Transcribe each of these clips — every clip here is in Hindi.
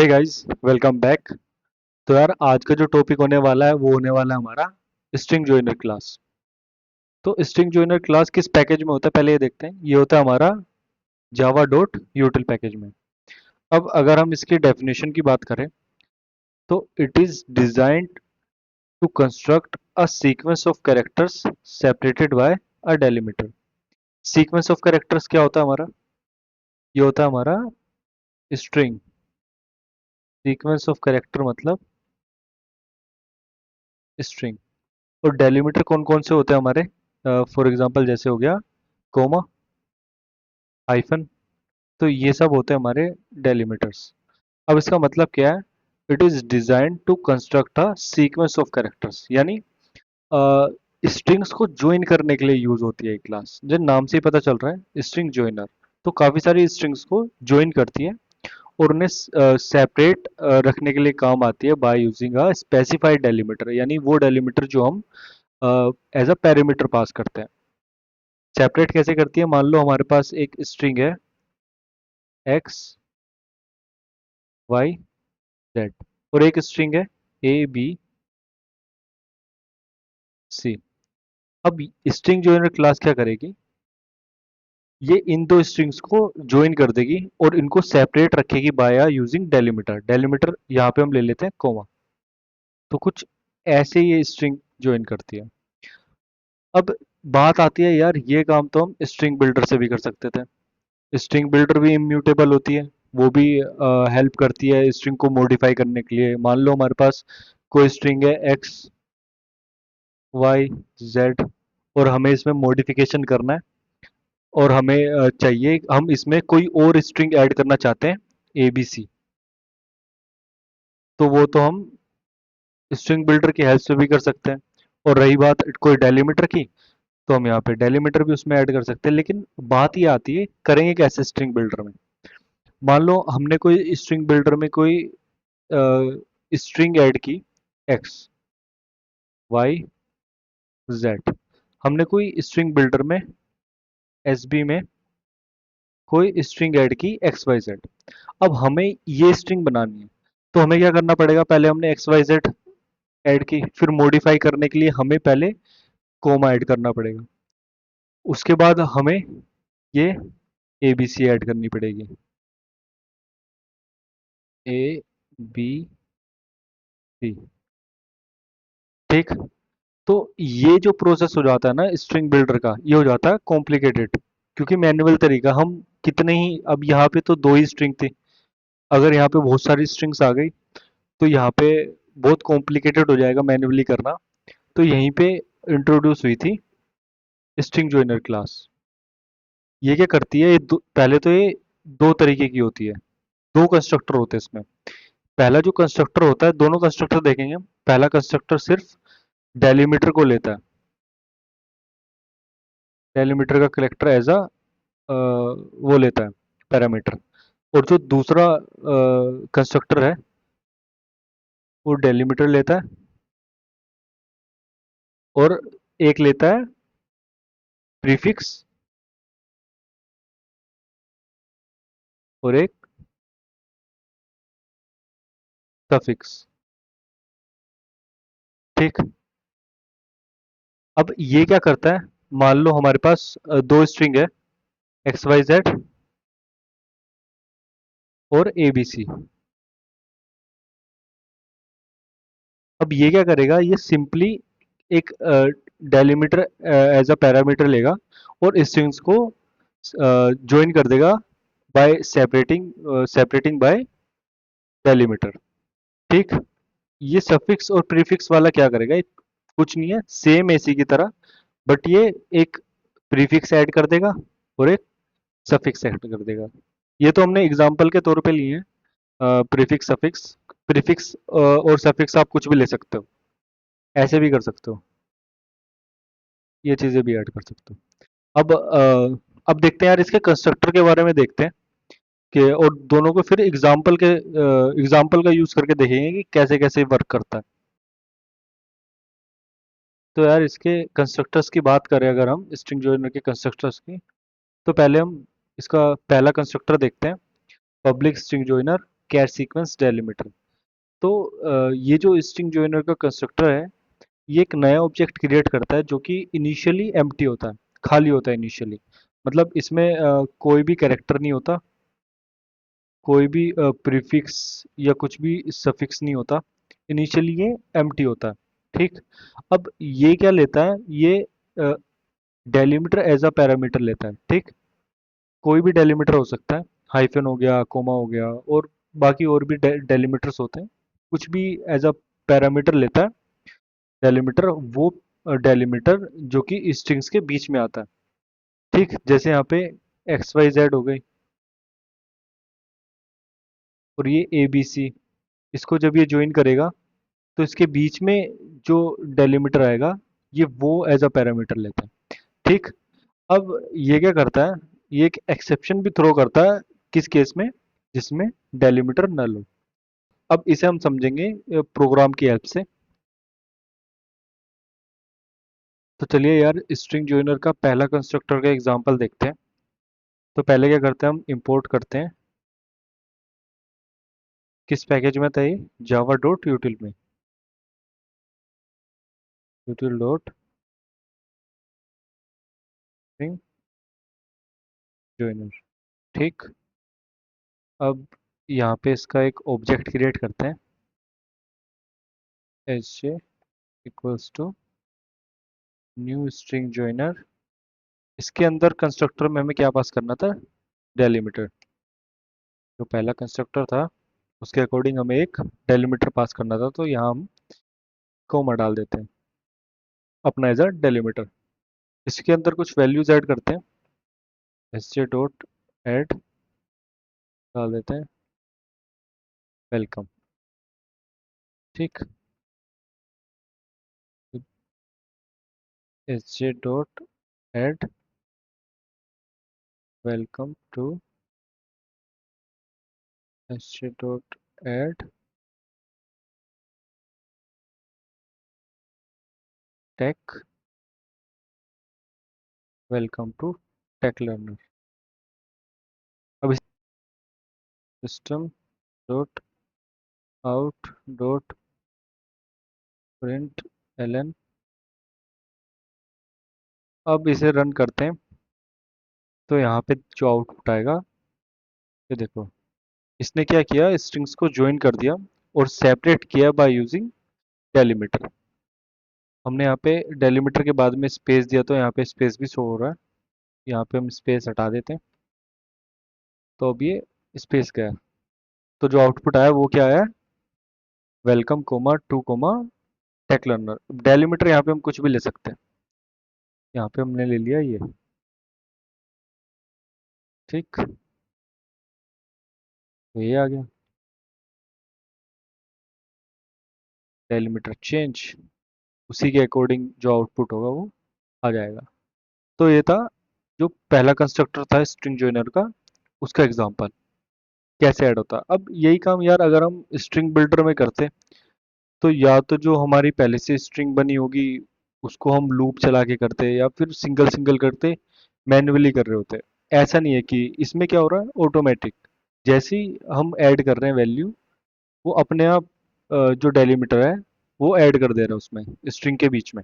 Hey guys, welcome back. तो यार आज का जो टॉपिक होने वाला है वो होने वाला है हमारा स्ट्रिंग जोइनर क्लास। तो स्ट्रिंग जोइनर क्लास किस पैकेज में होता है पहले ये देखते हैं। ये होता है हमारा जावा डॉट यूटिल पैकेज में। अब अगर हम इसकी डेफिनेशन की बात करें तो it is designed to construct a sequence of characters separated by a delimiter. Sequence of characters क्या होता है हमारा? ये होता है हमारा स्ट्रिंग। सीक्वेंस ऑफ कैरेक्टर मतलब स्ट्रिंग। और डेलीमीटर कौन कौन से होते हैं हमारे? फॉर एग्जांपल जैसे हो गया कोमा, हाइफन। तो ये सब होते हैं हमारे डेलीमीटर्स। अब इसका मतलब क्या है? It is design to construct a sequence of characters, यानी स्ट्रिंग्स को ज्वाइन करने के लिए यूज होती है एक क्लास, जो नाम से ही पता चल रहा है स्ट्रिंग ज्वाइनर। तो काफी सारी स्ट्रिंग्स को ज्वाइन करती है और उन्हें सेपरेट रखने के लिए काम आती है by using a specified delimiter, यानी वो डेलीमीटर जो हम एज अ पैरामीटर पास करते हैं। सेपरेट कैसे करती है? मान लो हमारे पास एक स्ट्रिंग है एक्स वाई जेड और एक स्ट्रिंग है ए बी सी। अब स्ट्रिंग जोइनर क्लास क्या करेगी? ये इन दो स्ट्रिंग्स को ज्वाइन कर देगी और इनको सेपरेट रखेगी बाय यूजिंग डेलीमीटर। डेलीमीटर यहाँ पे हम ले लेते हैं कोमा। तो कुछ ऐसे ये स्ट्रिंग ज्वाइन करती है। अब बात आती है यार, ये काम तो हम स्ट्रिंग बिल्डर से भी कर सकते थे। स्ट्रिंग बिल्डर भी इम्यूटेबल होती है, वो भी हेल्प करती है स्ट्रिंग को मॉडिफाई करने के लिए। मान लो हमारे पास कोई स्ट्रिंग है एक्स वाई जेड और हमें इसमें मॉडिफिकेशन करना है और हमें चाहिए, हम इसमें कोई और स्ट्रिंग ऐड करना चाहते हैं ए बी सी। तो वो तो हम स्ट्रिंग बिल्डर की हेल्प से भी कर सकते हैं। और रही बात कोई डेलीमीटर की, तो हम यहाँ पे डेलीमीटर भी उसमें ऐड कर सकते हैं। लेकिन बात ये आती है करेंगे कैसे स्ट्रिंग बिल्डर में? मान लो हमने कोई स्ट्रिंग बिल्डर में कोई स्ट्रिंग ऐड की एक्स वाई जेड। हमने कोई स्ट्रिंग बिल्डर में एस बी में कोई स्ट्रिंग ऐड की एक्स वाई जेड। अब हमें ये स्ट्रिंग बनानी है, तो हमें क्या करना पड़ेगा? पहले हमने एक्स वाई जेड ऐड की, फिर मॉडिफाई करने के लिए हमें पहले कोमा ऐड करना पड़ेगा। उसके बाद हमें ये ए बी सी ऐड करनी पड़ेगी। A B C. ठीक। तो ये जो प्रोसेस हो जाता है ना स्ट्रिंग बिल्डर का, ये हो जाता है कॉम्प्लिकेटेड, क्योंकि मैनुअल तरीका हम कितने ही, अब यहाँ पे तो दो ही स्ट्रिंग थी, अगर यहाँ पे बहुत सारी स्ट्रिंग्स आ गई तो यहाँ पे बहुत कॉम्प्लिकेटेड हो जाएगा मैन्युअली करना। तो यहीं पे इंट्रोड्यूस हुई थी स्ट्रिंग जोइनर क्लास। ये क्या करती है? पहले तो ये दो तरीके की होती है, दो कंस्ट्रक्टर होते हैं इसमें। पहला जो कंस्ट्रक्टर होता है, दोनों कंस्ट्रक्टर देखेंगे हम। पहला कंस्ट्रक्टर सिर्फ डेलीमीटर को लेता है, डेलीमीटर का कलेक्टर एज अ वो लेता है पैरामीटर। और जो दूसरा कंस्ट्रक्टर है वो डेलीमीटर लेता है और एक लेता है प्रीफिक्स और एक सफिक्स। ठीक। अब ये क्या करता है? मान लो हमारे पास दो स्ट्रिंग है एक्स वाई जेड और ए बी सी। अब ये क्या करेगा? ये सिंपली एक डेलीमीटर एज अ पैरामीटर लेगा और स्ट्रिंग्स को ज्वाइन कर देगा बाय सेपरेटिंग बाय डेलीमीटर। ठीक। ये सफिक्स और प्रीफिक्स वाला क्या करेगा? कुछ नहीं है, सेम एसी की तरह, बट ये एक प्रीफिक्स ऐड कर देगा और एक सफिक्स ऐड कर देगा। ये तो हमने एग्जांपल के तौर पे लिए हैं प्रीफिक्स सफिक्स। प्रीफिक्स और सफिक्स आप कुछ भी ले सकते हो, ऐसे भी कर सकते हो, ये चीजें भी ऐड कर सकते हो। अब देखते हैं यार इसके कंस्ट्रक्टर के बारे में देखते हैं कि, और दोनों को फिर एग्जाम्पल का यूज करके देखेंगे कि कैसे कैसे वर्क करता है। तो यार इसके कंस्ट्रक्टर्स की बात करें अगर हम स्ट्रिंग जोइनर के कंस्ट्रक्टर्स की, तो पहले हम इसका पहला कंस्ट्रक्टर देखते हैं, पब्लिक स्ट्रिंग जोइनर। कैर सीक्वेंस डेलिमीटर। तो ये जो स्ट्रिंग जोइनर का कंस्ट्रक्टर है, ये एक नया ऑब्जेक्ट क्रिएट करता है जो कि इनिशियली एम्प्टी होता है, खाली होता है इनिशियली। मतलब इसमें कोई भी कैरेक्टर नहीं होता, कोई भी प्रीफिक्स या कुछ भी सफिक्स नहीं होता। इनिशियली ये एम्प्टी होता है। ठीक। अब ये क्या लेता है, ये डेलिमीटर एज अ पैरामीटर लेता है। ठीक। कोई भी डेलिमीटर हो सकता है, हाइफन हो गया, कोमा हो गया, और बाकी और भी डेलिमीटर्स होते हैं। कुछ भी एज अ पैरामीटर लेता है डेलिमीटर, वो डेलिमीटर जो कि स्ट्रिंग्स के बीच में आता है। ठीक। जैसे यहाँ पे एक्स वाई जेड हो गई, और ये ए बी सी, इसको जब ये ज्वाइन करेगा तो इसके बीच में जो डेलिमीटर आएगा, ये वो एज अ पैरामीटर लेता है। ठीक। अब ये क्या करता है, ये एक एक्सेप्शन भी थ्रो करता है। किस केस में? जिसमें डेलिमीटर नल हो। अब इसे हम समझेंगे प्रोग्राम की हेल्प से। तो चलिए यार, स्ट्रिंग जोइनर का पहला कंस्ट्रक्टर का एग्जांपल देखते हैं। तो पहले क्या करते हैं, हम इंपोर्ट करते हैं। किस पैकेज में था ये? जावा डॉट यूटिल में, यूटिल डॉट स्ट्रिंग जोइनर। ठीक। अब यहाँ पे इसका एक ऑब्जेक्ट क्रिएट करते हैं, S J equals to new string joiner. इसके अंदर कंस्ट्रक्टर में हमें क्या पास करना था? डेलिमीटर। जो पहला कंस्ट्रक्टर था उसके अकॉर्डिंग हमें एक डेलिमीटर पास करना था, तो यहाँ हम कोमा डाल देते हैं अपना एज अ डेलिमीटर। इसके अंदर कुछ वैल्यूज ऐड करते हैं, एस जे डॉट एड डाल देते हैं वेलकम। ठीक। S J dot add welcome to S J dot add tech welcome to tech learner. अब system dot out dot print ln. अब इसे रन करते हैं, तो यहाँ पे जो आउटपुट आएगा, ये देखो, इसने क्या किया, स्ट्रिंग्स को ज्वाइन कर दिया और सेपरेट किया बाय यूजिंग डेलिमीटर। हमने यहाँ पे डेलिमीटर के बाद में स्पेस दिया, तो यहाँ पे स्पेस भी शो हो रहा है। यहाँ पे हम स्पेस हटा देते हैं, तो अब ये स्पेस गया। तो जो आउटपुट आया वो क्या आया? Welcome comma to comma tech learner. Delimiter यहाँ पे हम कुछ भी ले सकते हैं, यहाँ पे हमने ले लिया ये। ठीक। तो ये आ गया डेलिमीटर चेंज, उसी के अकॉर्डिंग जो आउटपुट होगा वो आ जाएगा। तो ये था जो पहला कंस्ट्रक्टर था स्ट्रिंग जोइनर का, उसका एग्जांपल कैसे ऐड होता। अब यही काम यार अगर हम स्ट्रिंग बिल्डर में करते, तो या तो जो हमारी पहले से स्ट्रिंग बनी होगी उसको हम लूप चला के करते, या फिर सिंगल सिंगल करते, मैन्युअली कर रहे होते। ऐसा नहीं है, कि इसमें क्या हो रहा है, ऑटोमेटिक जैसे ही हम ऐड कर रहे हैं वैल्यू, वो अपने आप जो डेलीमीटर है वो ऐड कर दे रहा है उसमें, स्ट्रिंग के बीच में।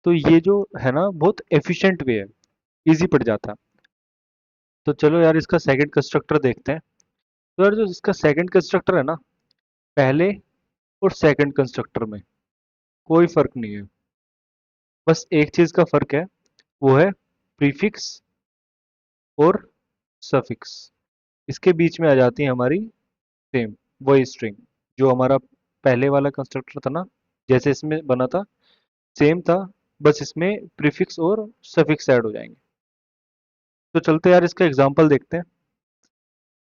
तो ये जो है ना, बहुत एफिशिएंट वे है, इजी पड़ जाता है। तो चलो यार, इसका सेकंड कंस्ट्रक्टर देखते हैं। तो यार जो इसका सेकंड कंस्ट्रक्टर है ना, पहले और सेकंड कंस्ट्रक्टर में कोई फर्क नहीं है। बस एक चीज का फर्क है, वो है प्रीफिक्स और सफिक्स। इसके बीच में आ जाती है हमारी सेम वही स्ट्रिंग, जो हमारा पहले वाला कंस्ट्रक्टर था ना, जैसे इसमें बना था सेम था। बस इसमें प्रीफिक्स और सफिक्स ऐड हो जाएंगे। तो चलते यार, इसका एग्जांपल देखते हैं।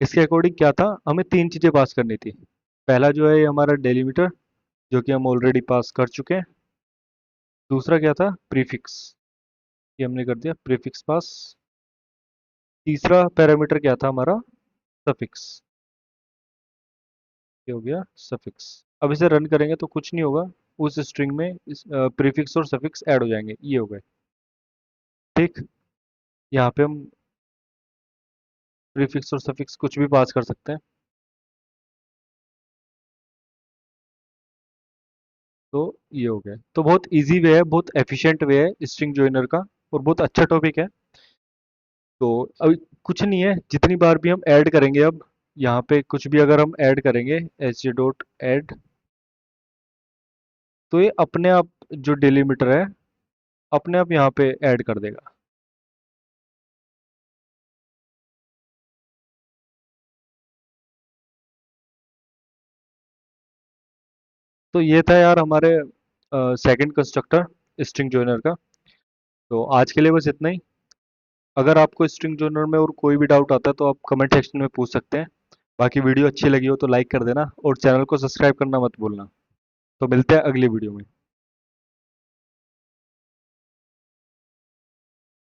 इसके अकॉर्डिंग क्या था, हमें तीन चीजें पास करनी थी। पहला जो है ये हमारा डेलीमीटर, जो कि हम ऑलरेडी पास कर चुके हैं। दूसरा क्या था, प्रीफिक्स, ये हमने कर दिया प्रीफिक्स पास। तीसरा पैरामीटर क्या था हमारा, सफिक्स, ये हो गया सफिक्स। अब इसे रन करेंगे तो कुछ नहीं होगा, उस स्ट्रिंग में इस प्रीफिक्स और सफिक्स ऐड हो जाएंगे, ये हो गए। ठीक। यहाँ पे हम प्रीफिक्स और सफिक्स कुछ भी पास कर सकते हैं। ये हो गया। तो बहुत इजी वे है, बहुत एफिशिएंट वे है स्ट्रिंग जॉइनर का, और बहुत अच्छा टॉपिक है। तो अब कुछ नहीं है, जितनी बार भी हम ऐड करेंगे, अब यहाँ पे कुछ भी अगर हम ऐड करेंगे एच डॉट ऐड, तो ये अपने आप जो डिलीमीटर है अपने आप यहाँ पे ऐड कर देगा। तो ये था यार हमारे सेकंड कंस्ट्रक्टर स्ट्रिंग जॉइनर का। तो आज के लिए बस इतना ही। अगर आपको स्ट्रिंग जॉइनर में और कोई भी डाउट आता है तो आप कमेंट सेक्शन में पूछ सकते हैं। बाकी वीडियो अच्छी लगी हो तो लाइक कर देना और चैनल को सब्सक्राइब करना मत भूलना। तो मिलते हैं अगली वीडियो में।